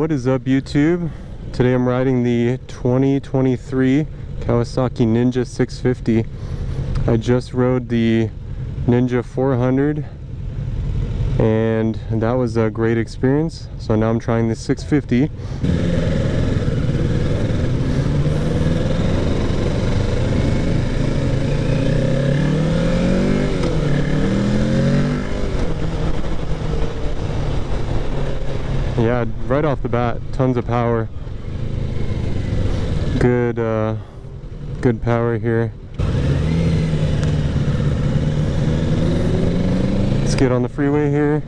what is up YouTube? Today I'm riding the 2023 Kawasaki Ninja 650. I just rode the Ninja 400 and that was a great experience. So now I'm trying the 650. Yeah, right off the bat, tons of power. Good power here. Let's get on the freeway here.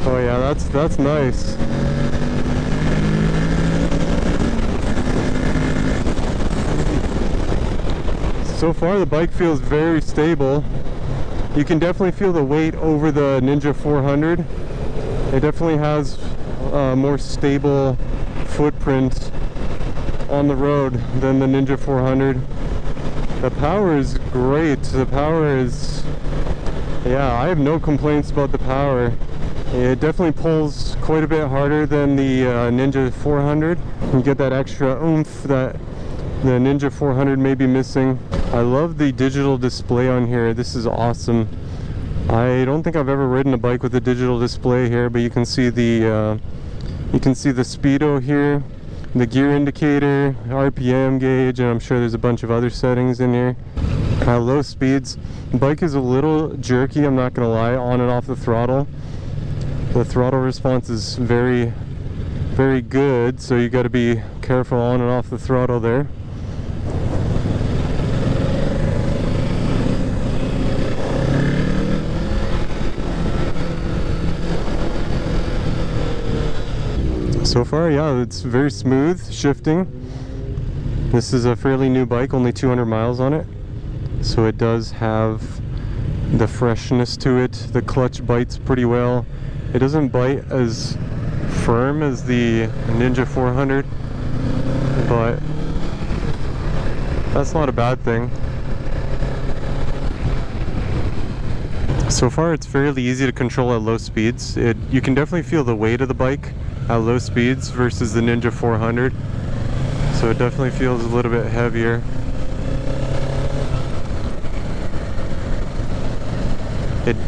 Oh yeah, that's nice. So far the bike feels very stable. You can definitely feel the weight over the Ninja 400. It definitely has a more stable footprint on the road than the Ninja 400. The power is great. The power is, yeah, I have no complaints about the power. It definitely pulls quite a bit harder than the Ninja 400. You get that extra oomph that the Ninja 400 may be missing. I love the digital display on here. This is awesome. I don't think I've ever ridden a bike with a digital display here, but you can see the speedo here, the gear indicator, RPM gauge, and I'm sure there's a bunch of other settings in here. Low speeds. The bike is a little jerky, I'm not gonna lie, on and off the throttle. The throttle response is very, very good, so you got to be careful on and off the throttle there. So far, yeah, it's very smooth shifting. This is a fairly new bike, only 200 miles on it. So it does have the freshness to it. The clutch bites pretty well. It doesn't bite as firm as the Ninja 400, but that's not a bad thing. So far, it's fairly easy to control at low speeds. You can definitely feel the weight of the bike at low speeds versus the Ninja 400, so it definitely feels a little bit heavier.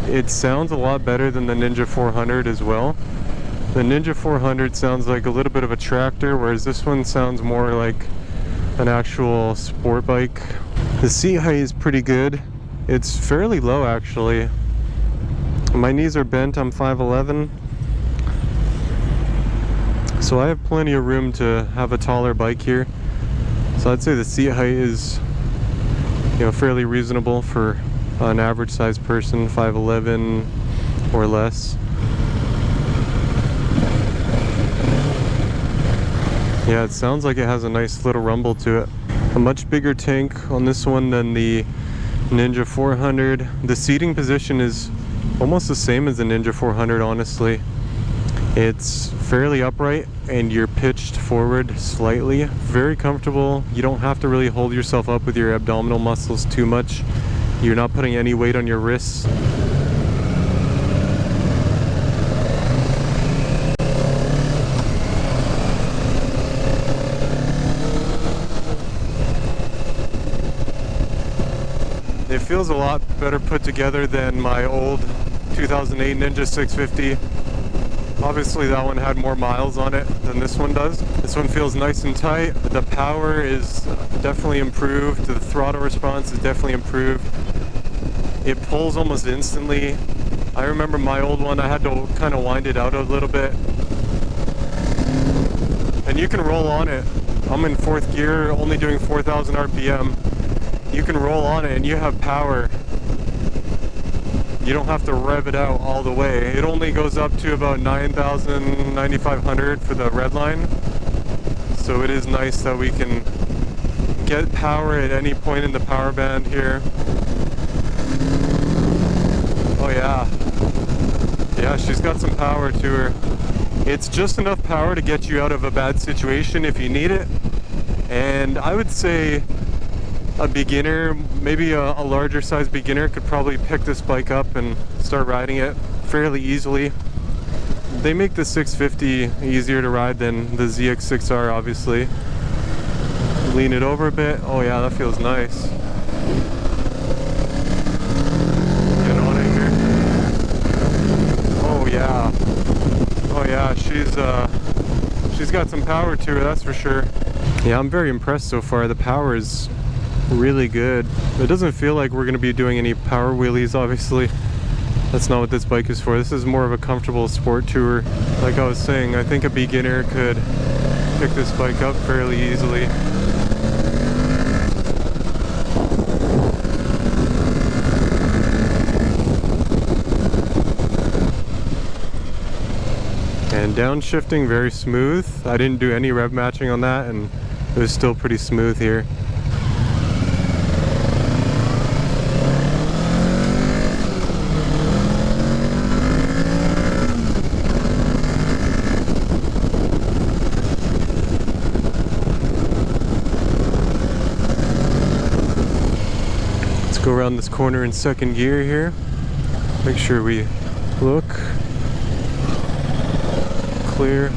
It sounds a lot better than the Ninja 400 as well. The Ninja 400 sounds like a little bit of a tractor, whereas this one sounds more like an actual sport bike. The seat height is pretty good. It's fairly low actually. My knees are bent, I'm 5'11". So I have plenty of room to have a taller bike here. So I'd say the seat height is, fairly reasonable for an average sized person, 5'11" or less. Yeah, it sounds like it has a nice little rumble to it. A much bigger tank on this one than the Ninja 400. The seating position is almost the same as the Ninja 400, honestly. It's fairly upright and you're pitched forward slightly. Very comfortable. You don't have to really hold yourself up with your abdominal muscles too much. You're not putting any weight on your wrists. It feels a lot better put together than my old 2008 Ninja 650. Obviously that one had more miles on it than this one does. This one feels nice and tight. The power is definitely improved. The throttle response is definitely improved. It pulls almost instantly. I remember my old one, I had to kind of wind it out a little bit. And you can roll on it. I'm in 4th gear, only doing 4,000 RPM. You can roll on it and you have power. You don't have to rev it out all the way. It only goes up to about 9,000, 9,500 for the red line. So it is nice that we can get power at any point in the power band here. Oh yeah. Yeah, she's got some power to her. It's just enough power to get you out of a bad situation if you need it. And I would say a beginner maybe a larger size beginner could probably pick this bike up and start riding it fairly easily. They make the 650 easier to ride than the ZX6R, obviously. Lean it over a bit. Oh yeah, that feels nice. Get on in here. Oh yeah. Oh yeah, she's got some power to her, that's for sure. Yeah, I'm very impressed so far. The power is really good. It doesn't feel like we're going to be doing any power wheelies, obviously. That's not what this bike is for. This is more of a comfortable sport tourer. Like I was saying, I think a beginner could pick this bike up fairly easily. And downshifting, very smooth. I didn't do any rev matching on that, and it was still pretty smooth here. Go around this corner in second gear here. Make sure we look clear.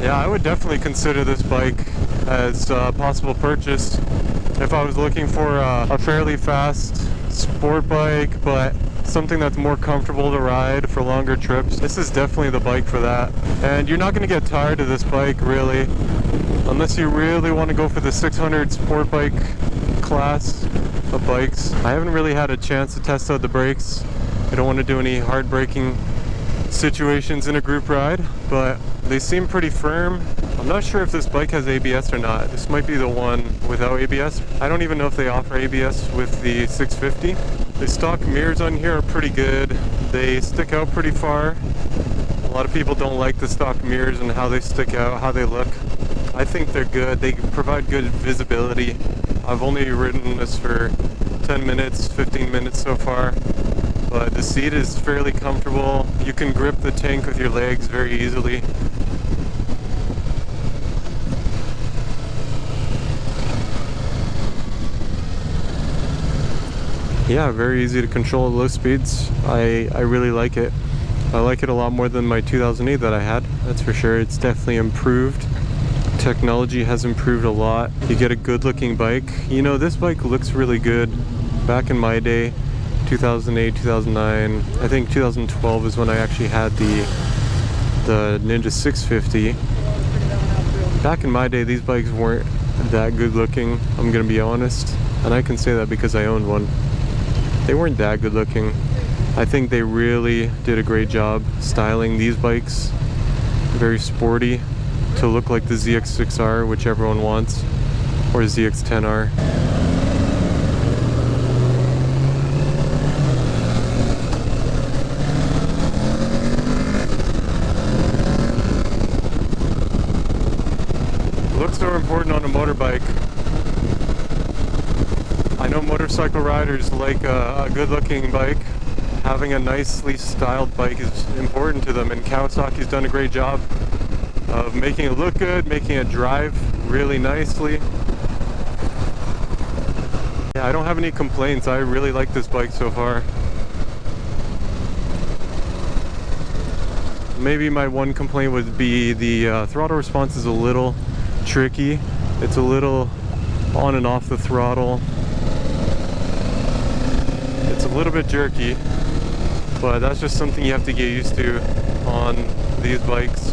Yeah, I would definitely consider this bike as a possible purchase if I was looking for a fairly fast sport bike, but something that's more comfortable to ride for longer trips. This is definitely the bike for that. And you're not going to get tired of this bike, really, unless you really want to go for the 600 sport bike class of bikes. I haven't really had a chance to test out the brakes. I don't want to do any hard braking situations in a group ride, but they seem pretty firm. I'm not sure if this bike has ABS or not. This might be the one without ABS. I don't even know if they offer ABS with the 650. The stock mirrors on here are pretty good. They stick out pretty far. A lot of people don't like the stock mirrors and how they stick out, how they look. I think they're good. They provide good visibility. I've only ridden this for 10 minutes, 15 minutes so far, but the seat is fairly comfortable. You can grip the tank with your legs very easily. Yeah, very easy to control at low speeds. I really like it. I like it a lot more than my 2008 that I had, that's for sure. It's definitely improved. Technology has improved a lot. You get a good looking bike. You know, this bike looks really good. Back in my day, 2008, 2009, I think 2012 is when I actually had the Ninja 650. Back in my day, these bikes weren't that good looking, I'm gonna be honest. And I can say that because I owned one. They weren't that good looking. I think they really did a great job styling these bikes. Very sporty to look like the ZX6R, which everyone wants, or ZX10R. Looks are important on a motorbike. I know motorcycle riders like a good-looking bike. Having a nicely styled bike is important to them, and Kawasaki's done a great job of making it look good, making it drive really nicely. Yeah, I don't have any complaints. I really like this bike so far. Maybe my one complaint would be the throttle response is a little tricky. It's a little on and off the throttle. It's a little bit jerky, but that's just something you have to get used to on these bikes.